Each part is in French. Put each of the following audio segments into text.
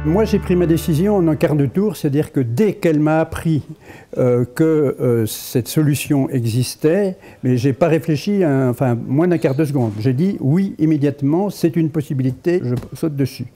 Moi, j'ai pris ma décision en un quart de tour, c'est-à-dire que dès qu'elle m'a appris que cette solution existait, mais je n'ai pas réfléchi, moins d'un quart de seconde. J'ai dit oui immédiatement, c'est une possibilité, je saute dessus.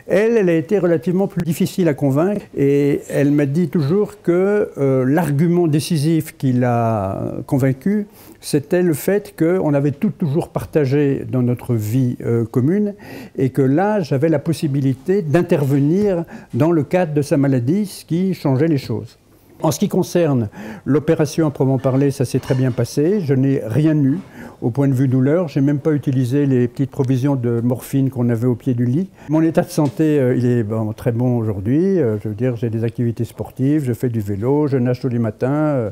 Elle a été relativement plus difficile à convaincre et elle m'a dit toujours que l'argument décisif qui l'a convaincu, c'était le fait qu'on avait toujours partagé dans notre vie commune et que là, j'avais la possibilité d'intervenir dans le cadre de sa maladie, ce qui changeait les choses. En ce qui concerne l'opération à proprement parler, ça s'est très bien passé. Je n'ai rien eu au point de vue douleur. Je n'ai même pas utilisé les petites provisions de morphine qu'on avait au pied du lit. Mon état de santé, il est très bon aujourd'hui. Je veux dire, j'ai des activités sportives, je fais du vélo, je nage tous les matins.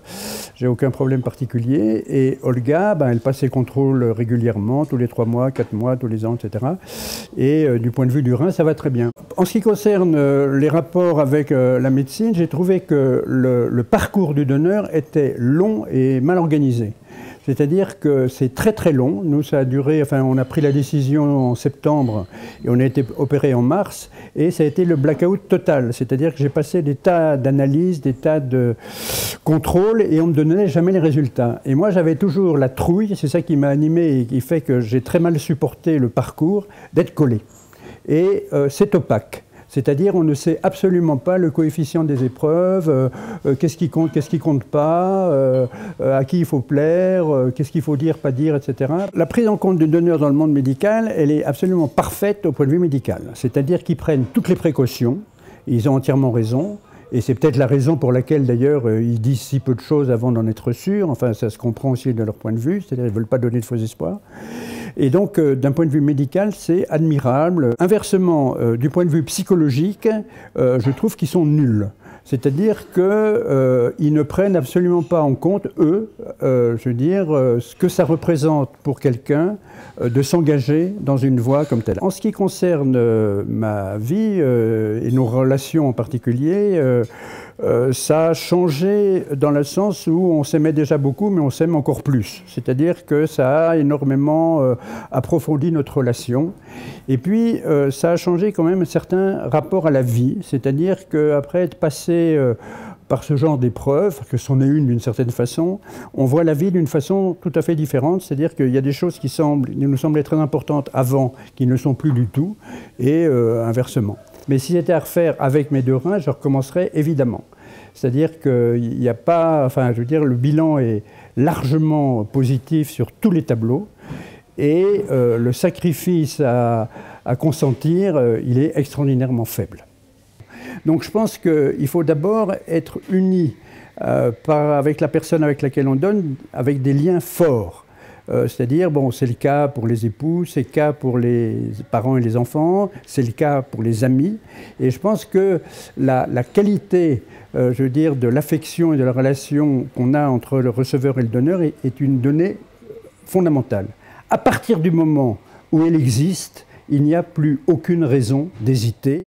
J'ai aucun problème particulier. Et Olga, elle passe ses contrôles régulièrement, tous les 3 mois, 4 mois, tous les ans, etc. Et du point de vue du rein, ça va très bien. En ce qui concerne les rapports avec la médecine, j'ai trouvé que le parcours du donneur était long et mal organisé. C'est-à-dire que c'est très très long. Nous, ça a duré, on a pris la décision en septembre et on a été opéré en mars et ça a été le blackout total. C'est-à-dire que j'ai passé des tas d'analyses, des tas de contrôles et on ne me donnait jamais les résultats. Et moi, j'avais toujours la trouille, c'est ça qui m'a animé et qui fait que j'ai très mal supporté le parcours, d'être collé. Et c'est opaque. C'est-à-dire on ne sait absolument pas le coefficient des épreuves, qu'est-ce qui compte pas, à qui il faut plaire, qu'est-ce qu'il faut dire, pas dire, etc. La prise en compte du donneur dans le monde médical, elle est absolument parfaite au point de vue médical. C'est-à-dire qu'ils prennent toutes les précautions, ils ont entièrement raison. Et c'est peut-être la raison pour laquelle, d'ailleurs, ils disent si peu de choses avant d'en être sûrs. Enfin, ça se comprend aussi de leur point de vue, c'est-à-dire qu'ils ne veulent pas donner de faux espoirs. Et donc, d'un point de vue médical, c'est admirable. Inversement, du point de vue psychologique, je trouve qu'ils sont nuls. C'est-à-dire qu'ils ne prennent absolument pas en compte, eux, je veux dire, ce que ça représente pour quelqu'un de s'engager dans une voie comme telle. En ce qui concerne ma vie et nos relations en particulier, ça a changé dans le sens où on s'aimait déjà beaucoup, mais on s'aime encore plus. C'est-à-dire que ça a énormément approfondi notre relation. Et puis, ça a changé quand même un certain rapport à la vie. C'est-à-dire qu'après être passé par ce genre d'épreuve, que c'en est une d'une certaine façon, on voit la vie d'une façon tout à fait différente. C'est-à-dire qu'il y a des choses qui nous semblaient très importantes avant, qui ne le sont plus du tout, et inversement. Mais si c'était à refaire avec mes 2 reins, je recommencerais évidemment. C'est-à-dire qu'il n'y a pas, je veux dire, le bilan est largement positif sur tous les tableaux et le sacrifice à consentir, il est extraordinairement faible. Donc je pense qu'il faut d'abord être uni avec la personne avec laquelle on donne, avec des liens forts. C'est-à-dire, c'est le cas pour les époux, c'est le cas pour les parents et les enfants, c'est le cas pour les amis. Et je pense que la qualité, je veux dire, de l'affection et de la relation qu'on a entre le receveur et le donneur est une donnée fondamentale. À partir du moment où elle existe, il n'y a plus aucune raison d'hésiter.